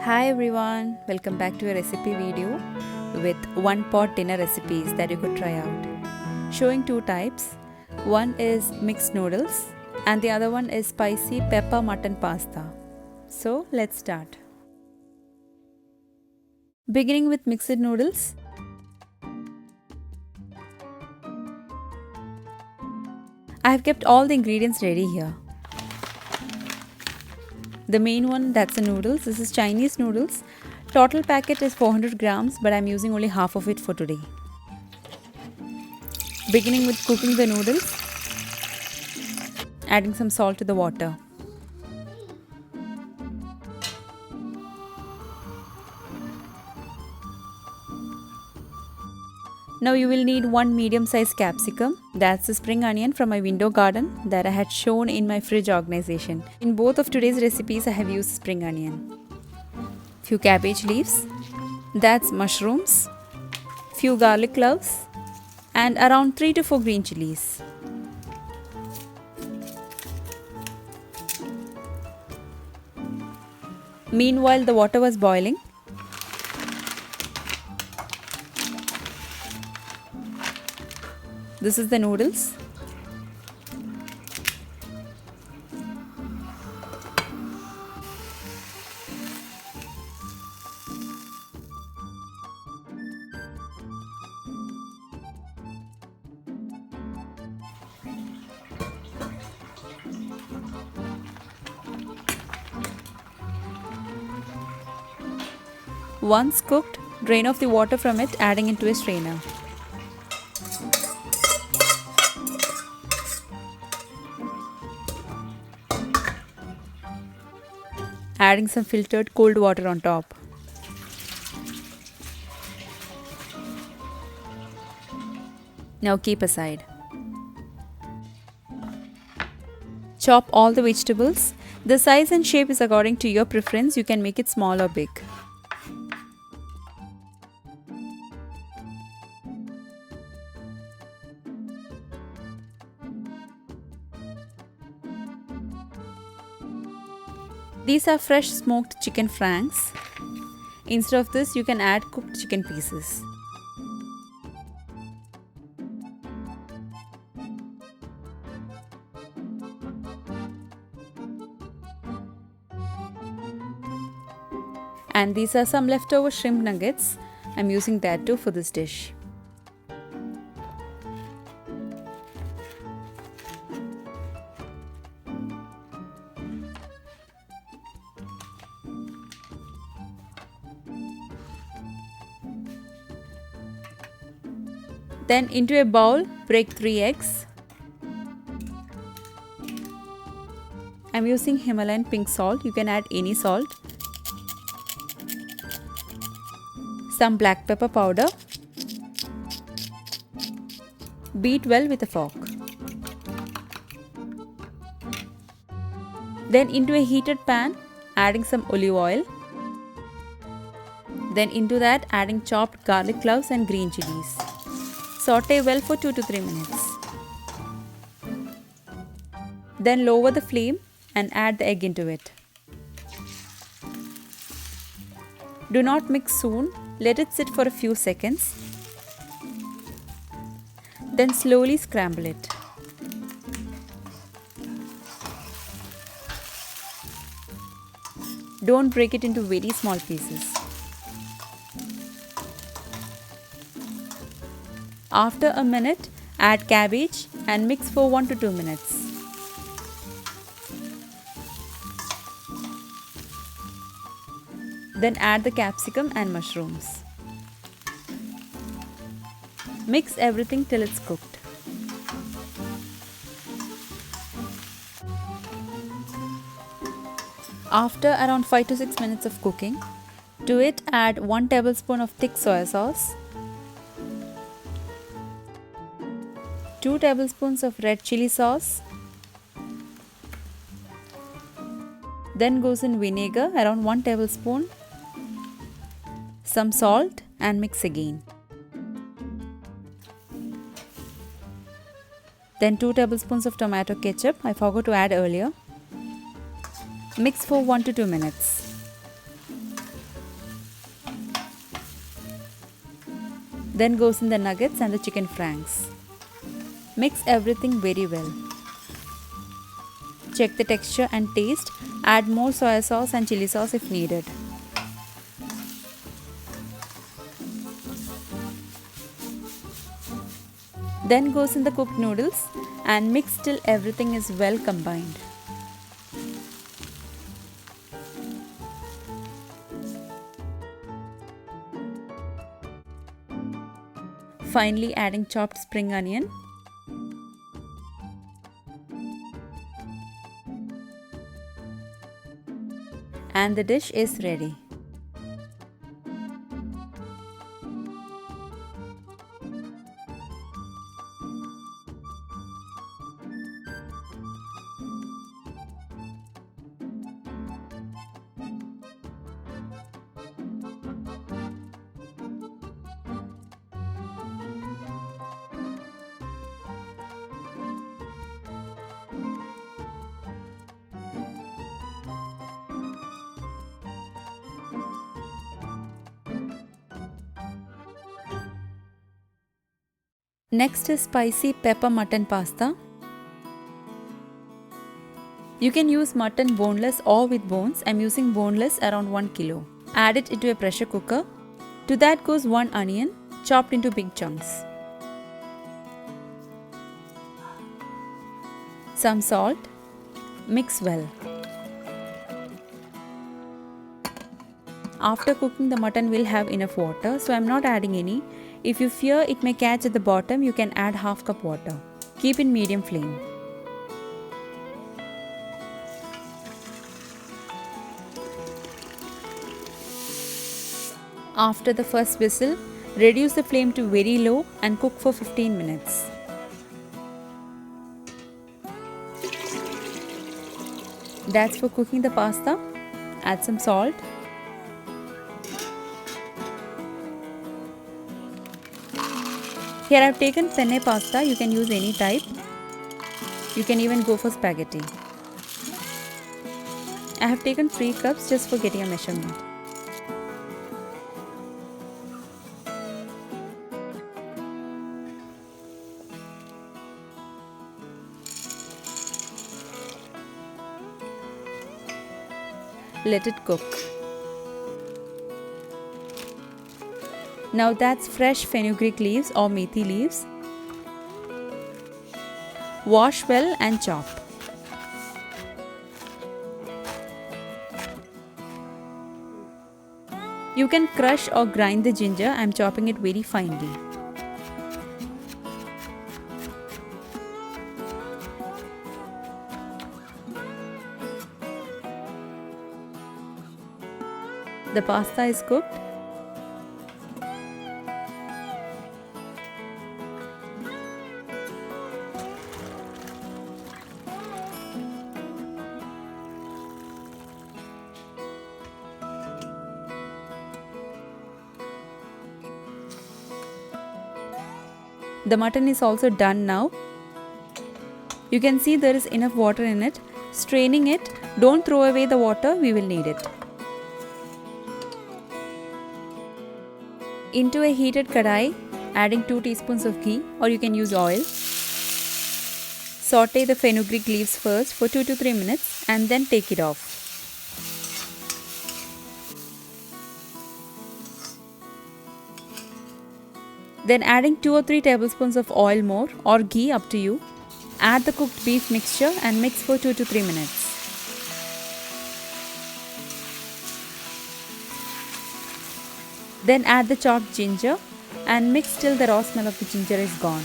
Hi everyone, welcome back to a recipe video with one pot dinner recipes that you could try out. Showing two types. One is mixed noodles and the other one is spicy pepper mutton pasta. So let's start. Beginning with mixed noodles. I have kept all the ingredients ready here. The main one, that's the noodles. This is Chinese noodles. Total packet is 400 grams, but I'm using only half of it for today. Beginning with cooking the noodles, adding some salt to the water. Now you will need one medium-sized capsicum. That's the spring onion from my window garden that I had shown in my fridge organization. In both of today's recipes, I have used spring onion. Few cabbage leaves. That's mushrooms. Few garlic cloves. And around 3 to 4 green chilies. Meanwhile, the water was boiling. This is the noodles. Once cooked, drain off the water from it, adding into a strainer. Adding some filtered cold water on top. Now keep aside. Chop all the vegetables. The size and shape is according to your preference. You can make it small or big. These are fresh smoked chicken franks. Instead of this, you can add cooked chicken pieces. And these are some leftover shrimp nuggets. I'm using that too for this dish. Then into a bowl, break 3 eggs. I'm using Himalayan pink salt. You can add any salt. Some black pepper powder. Beat well with a fork. Then into a heated pan, adding some olive oil. Then into that, adding chopped garlic cloves and green chilies. Saute well for 2 to 3 minutes. Then lower the flame and add the egg into it. Do not mix soon. Let it sit for a few seconds. Then slowly scramble it. Don't break it into very small pieces. After a minute, add cabbage and mix for 1 to 2 minutes. Then add the capsicum and mushrooms. Mix everything till it's cooked. After around 5 to 6 minutes of cooking, to it add 1 tablespoon of thick soy sauce, 2 tablespoons of red chili sauce. Then goes in vinegar, around 1 tablespoon. Some salt and mix again. Then 2 tablespoons of tomato ketchup. I forgot to add earlier. Mix for 1 to 2 minutes. Then goes in the nuggets and the chicken franks. Mix everything very well. Check the texture and taste. Add more soy sauce and chili sauce if needed. Then goes in the cooked noodles and mix till everything is well combined. Finally adding chopped spring onion. And the dish is ready. Next is spicy pepper mutton pasta. You can use mutton boneless or with bones. I'm using boneless around 1 kilo. Add it into a pressure cooker. To that goes 1 onion chopped into big chunks. Some salt. Mix well. After cooking, the mutton will have enough water, so I'm not adding any. If you fear it may catch at the bottom, you can add half cup water. Keep in medium flame. After the first whistle, reduce the flame to very low and cook for 15 minutes. That's for cooking the pasta. Add some salt. Here I have taken penne pasta. You can use any type. You can even go for spaghetti. I have taken 3 cups just for getting a measurement. Let it cook. Now that's fresh fenugreek leaves or methi leaves. Wash well and chop. You can crush or grind the ginger. I'm chopping it very finely. The pasta is cooked. The mutton is also done now. You can see there is enough water in it. Straining it, don't throw away the water, we will need it. Into a heated KADAI, adding 2 teaspoons of ghee, or you can use oil. Saute the fenugreek leaves first for 2 to 3 minutes and then take it off. Then adding 2 or 3 tablespoons of oil more or ghee, up to you. Add the cooked beef mixture and mix for 2 to 3 minutes. Then add the chopped ginger and mix till the raw smell of the ginger is gone.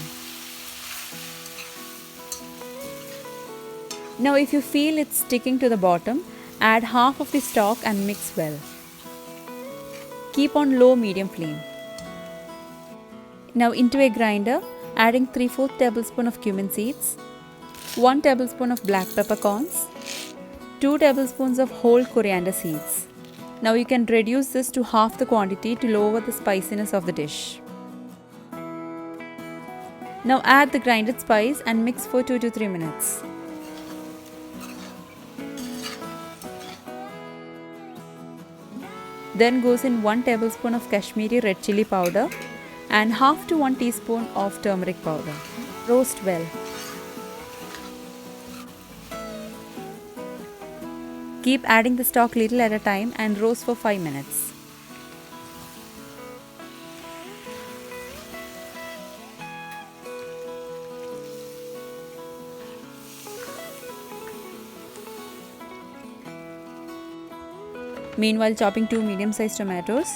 Now if you feel it's sticking to the bottom, add half of the stock and mix well. Keep on low-medium flame. Now into a grinder, adding 3/4 tablespoon of cumin seeds, 1 tablespoon of black peppercorns, 2 tablespoons of whole coriander seeds. Now you can reduce this to half the quantity to lower the spiciness of the dish. Now add the grinded spice and mix for 2 to 3 minutes. Then goes in 1 tablespoon of Kashmiri red chili powder and half to 1 teaspoon of turmeric powder. Roast well. Keep adding the stock little at a time and roast for 5 minutes. Meanwhile, chopping 2 medium-sized tomatoes.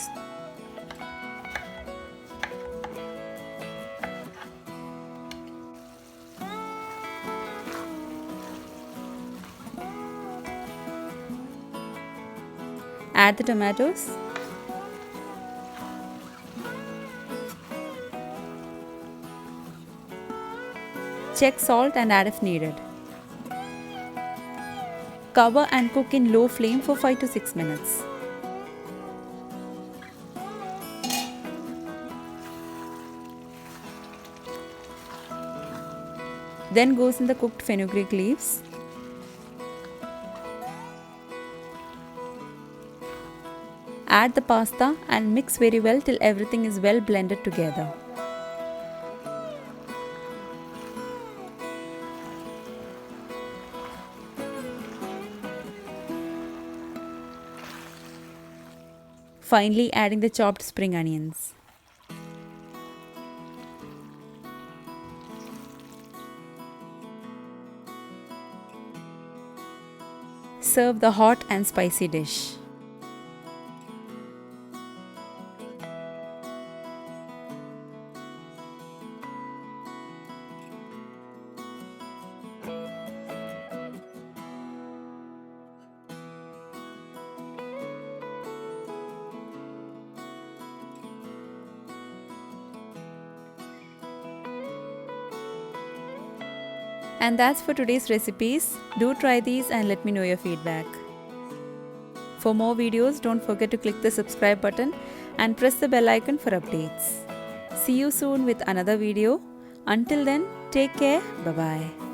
Add the tomatoes. Check salt and add if needed. Cover and cook in low flame for 5 to 6 minutes. Then goes in the cooked fenugreek leaves. Add the pasta and mix very well till everything is well blended together. Finally, adding the chopped spring onions. Serve the hot and spicy dish. And that's for today's recipes. Do try these and let me know your feedback. For more videos, don't forget to click the subscribe button and press the bell icon for updates. See you soon with another video. Until then, take care. Bye-bye.